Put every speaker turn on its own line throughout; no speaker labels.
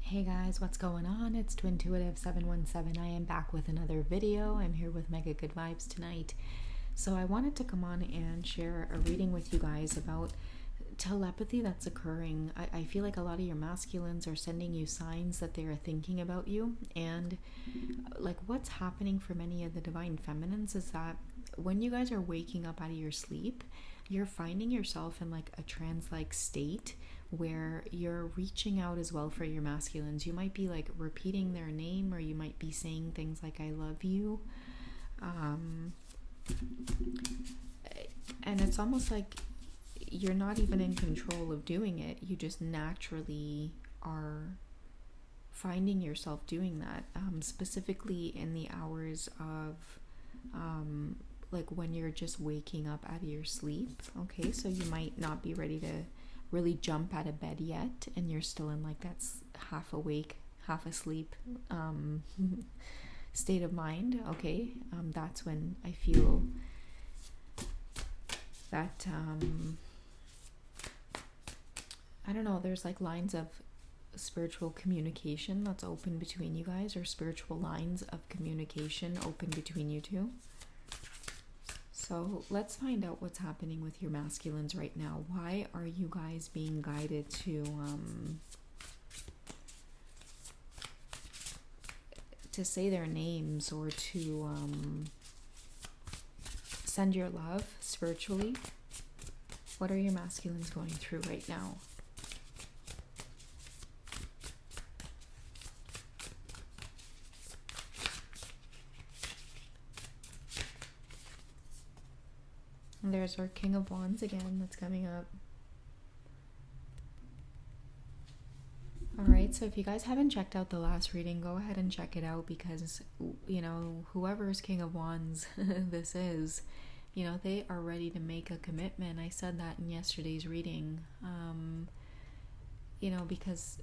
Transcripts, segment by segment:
Hey guys, what's going on? It's Twintuitive717. I am back with another video. I'm here with Mega Good Vibes tonight. So I wanted to come on and share a reading with you guys about telepathy that's occurring. I feel like a lot of your masculines are sending you signs that they are thinking about you. And like what's happening for many of the divine feminines is that when you guys are waking up out of your sleep, you're finding yourself in like a trance-like state where you're reaching out as well for your masculines. You might be like repeating their name, or you might be saying things like I love you. And it's almost like you're not even in control of doing it. You just naturally are finding yourself doing that, specifically in the hours of like when you're just waking up out of your sleep. Okay, so you might not be ready to really jump out of bed yet, and you're still in like that half awake, half asleep state of mind. Okay, that's when I feel that I don't know, there's like lines of spiritual communication that's open between you guys, or spiritual lines of communication open between you two. So let's find out what's happening with your masculines right now. Why are you guys being guided to say their names, or to send your love spiritually? What are your masculines going through right now? And there's our King of Wands again that's coming up. Alright, so if you guys haven't checked out the last reading, go ahead and check it out, because, you know, whoever's King of Wands this is, you know, they are ready to make a commitment. I said that in yesterday's reading, you know, because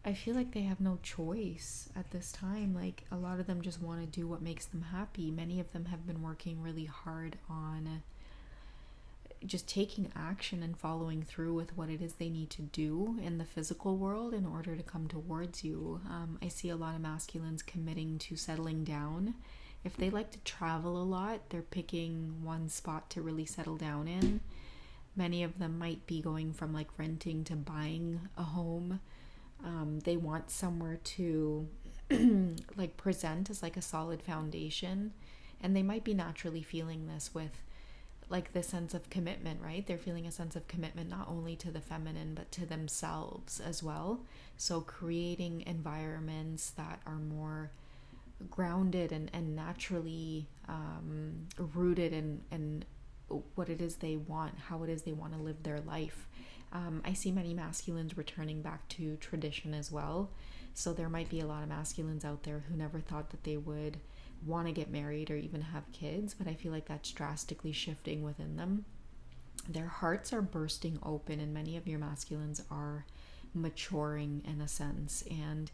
I feel like they have no choice at this time. Like, a lot of them just want to do what makes them happy. Many of them have been working really hard on just taking action and following through with what it is they need to do in the physical world in order to come towards you. I see a lot of masculines committing to settling down. If they like to travel a lot, they're picking one spot to really settle down in. Many of them might be going from like renting to buying a home. They want somewhere to like present as like a solid foundation, and they might be naturally feeling this with like the sense of commitment, right? They're feeling a sense of commitment not only to the feminine but to themselves as well. So creating environments that are more grounded and naturally rooted in what it is they want, how it is they want to live their life. I see many masculines returning back to tradition as well. So there might be a lot of masculines out there who never thought that they would want to get married or even have kids, but I feel like that's drastically shifting within them. Their hearts are bursting open, and many of your masculines are maturing in a sense, and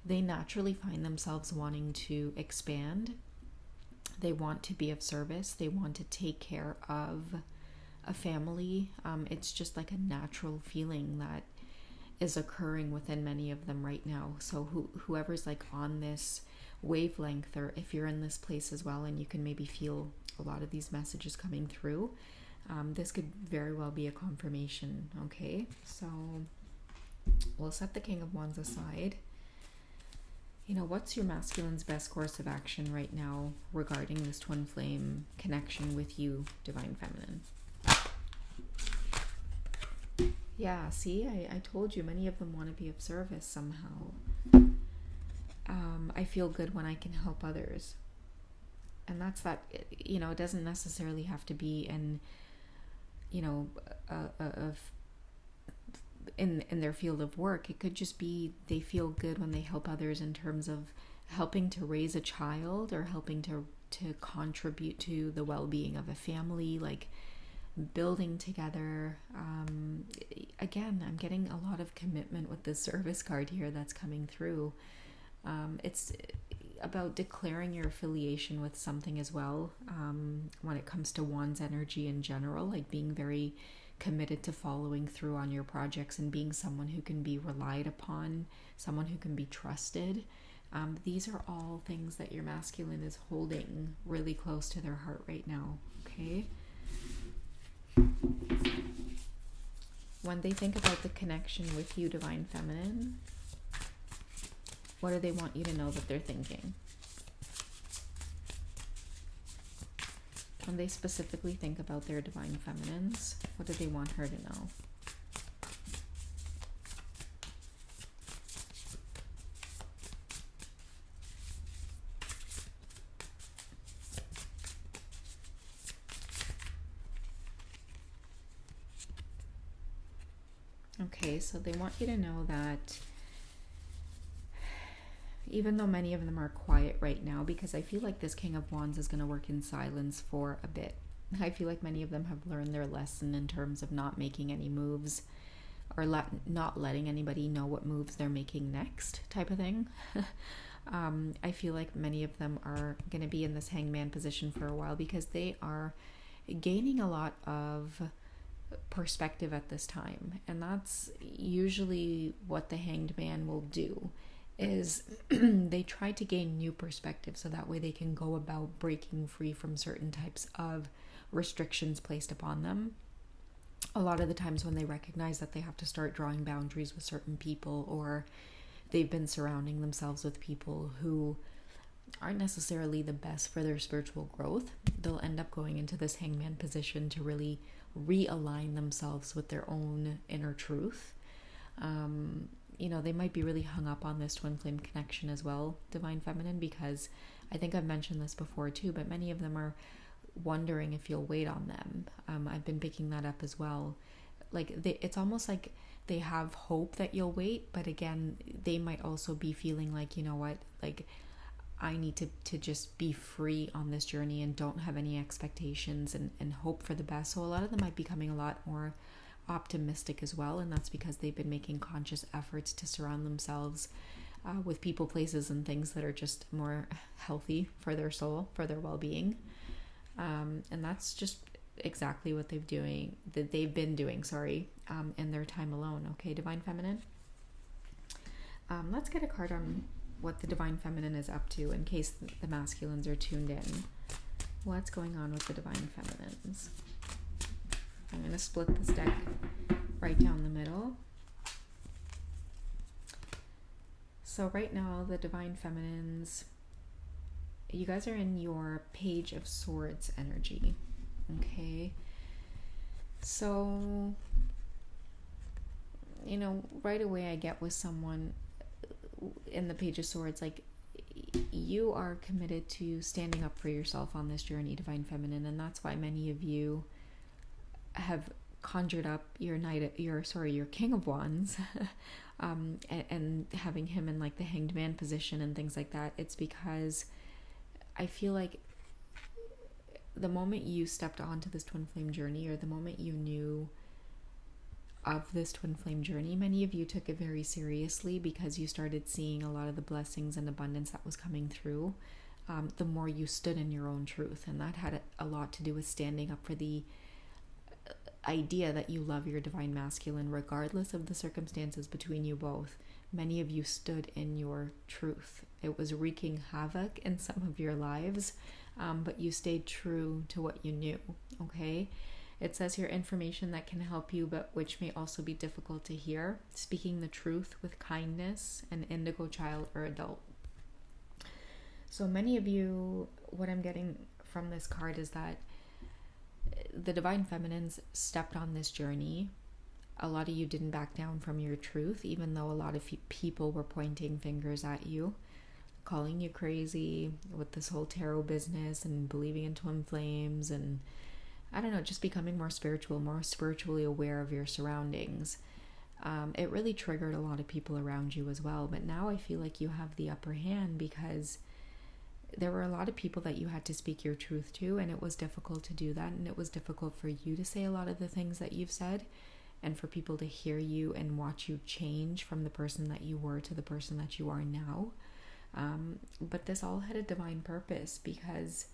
they naturally find themselves wanting to expand. They want to be of service. They want to take care of a family. It's just like a natural feeling that is occurring within many of them right now. So whoever's like on this wavelength, or if you're in this place as well and you can maybe feel a lot of these messages coming through, this could very well be a confirmation. Okay, so we'll set the King of Wands aside. You know, what's your masculine's best course of action right now regarding this twin flame connection with you, divine feminine? Yeah, see, I told you, many of them want to be of service somehow. I feel good when I can help others. And that's that, you know, it doesn't necessarily have to be in, you know, in their field of work. It could just be they feel good when they help others in terms of helping to raise a child, or helping to contribute to the well-being of a family, like building together. Again, I'm getting a lot of commitment with the service card here that's coming through. It's about declaring your affiliation with something as well, when it comes to Wands energy in general, like being very committed to following through on your projects and being someone who can be relied upon, someone who can be trusted. These are all things that your masculine is holding really close to their heart right now, okay? When they think about the connection with you, Divine Feminine, what do they want you to know that they're thinking? When they specifically think about their Divine Feminines, what do they want her to know? Okay, so they want you to know that even though many of them are quiet right now, because I feel like this King of Wands is going to work in silence for a bit. I feel like many of them have learned their lesson in terms of not making any moves or not letting anybody know what moves they're making next type of thing. I feel like many of them are going to be in this hangman position for a while because they are gaining a lot of perspective at this time, and that's usually what the hanged man will do, is they try to gain new perspective so that way they can go about breaking free from certain types of restrictions placed upon them. A lot of the times when they recognize that they have to start drawing boundaries with certain people, or they've been surrounding themselves with people who aren't necessarily the best for their spiritual growth, they'll end up going into this hangman position to really realign themselves with their own inner truth. They might be really hung up on this twin flame connection as well, Divine Feminine, because I think I've mentioned this before too, but many of them are wondering if you'll wait on them. I've been picking that up as well. It's almost like they have hope that you'll wait, but again, they might also be feeling like, you know what, like I need to just be free on this journey and don't have any expectations and hope for the best. So a lot of them might be becoming a lot more optimistic as well, and that's because they've been making conscious efforts to surround themselves with people, places, and things that are just more healthy for their soul, for their well-being. And that's just exactly what they've been doing in their time alone. Okay, Divine Feminine. Let's get a card on what the Divine Feminine is up to in case the masculines are tuned in. What's going on with the Divine Feminines? I'm going to split this deck right down the middle. So right now, the Divine Feminines, you guys are in your Page of Swords energy. Okay. So, right away I get with someone in the Page of Swords, like, you are committed to standing up for yourself on this journey, Divine Feminine, and that's why many of you have conjured up your King of Wands, and having him in like the Hanged Man position and things like that. It's because I feel like the moment you stepped onto this twin flame journey, or the moment you knew of this twin flame journey, many of you took it very seriously because you started seeing a lot of the blessings and abundance that was coming through. The more you stood in your own truth, and that had a lot to do with standing up for the idea that you love your divine masculine regardless of the circumstances between you both. Many of you stood in your truth. It was wreaking havoc in some of your lives, but you stayed true to what you knew. Okay, it says here, information that can help you but which may also be difficult to hear, speaking the truth with kindness, an indigo child or adult. So many of you, what I'm getting from this card is that the Divine Feminines stepped on this journey. A lot of you didn't back down from your truth, even though a lot of people were pointing fingers at you, calling you crazy with this whole tarot business and believing in twin flames, and I don't know, just becoming more spiritually aware of your surroundings. It really triggered a lot of people around you as well. But now I feel like you have the upper hand because there were a lot of people that you had to speak your truth to, and it was difficult to do that, and it was difficult for you to say a lot of the things that you've said, and for people to hear you and watch you change from the person that you were to the person that you are now. But this all had a divine purpose, because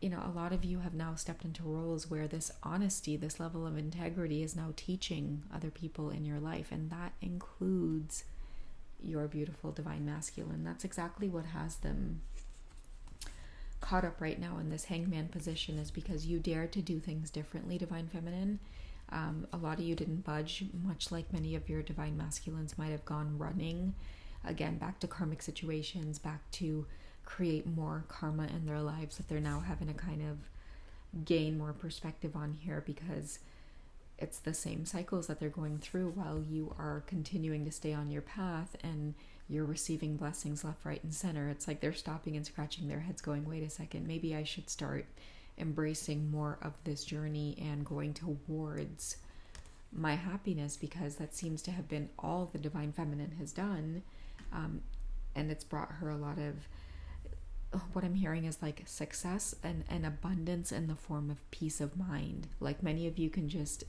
a lot of you have now stepped into roles where this honesty, this level of integrity is now teaching other people in your life. And that includes your beautiful divine masculine. That's exactly what has them caught up right now in this hangman position, is because you dared to do things differently, divine feminine. A lot of you didn't budge, much like many of your divine masculines might have gone running, again, back to karmic situations, back to create more karma in their lives that they're now having to kind of gain more perspective on here, because it's the same cycles that they're going through while you are continuing to stay on your path and you're receiving blessings left, right, and center. It's like they're stopping and scratching their heads going, wait a second, maybe I should start embracing more of this journey and going towards my happiness, because that seems to have been all the divine feminine has done. And it's brought her a lot of, what I'm hearing is like success and abundance in the form of peace of mind. Like many of you can just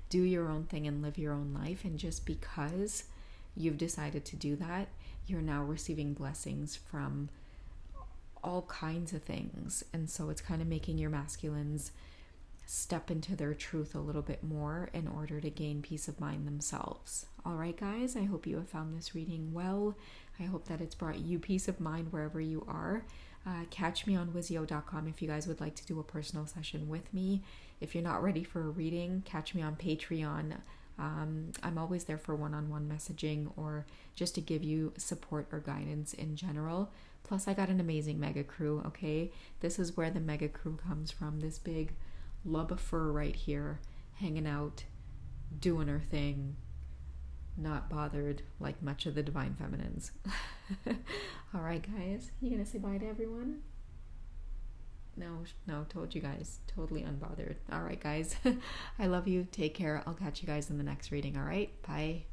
do your own thing and live your own life, and just because you've decided to do that, you're now receiving blessings from all kinds of things. And so it's kind of making your masculines step into their truth a little bit more in order to gain peace of mind themselves. All right, guys, I hope you have found this reading well. I hope that it's brought you peace of mind wherever you are. Catch me on Wizio.com if you guys would like to do a personal session with me. If you're not ready for a reading, catch me on Patreon. I'm always there for one-on-one messaging, or just to give you support or guidance in general. Plus, I got an amazing mega crew, okay? This is where the mega crew comes from. This big lub of fur right here, hanging out, doing her thing, not bothered like much of the divine feminines. All right, guys, you gonna say bye to everyone? No, told you guys, totally unbothered. All right, guys, I love you. Take care. I'll catch you guys in the next reading. All right, bye.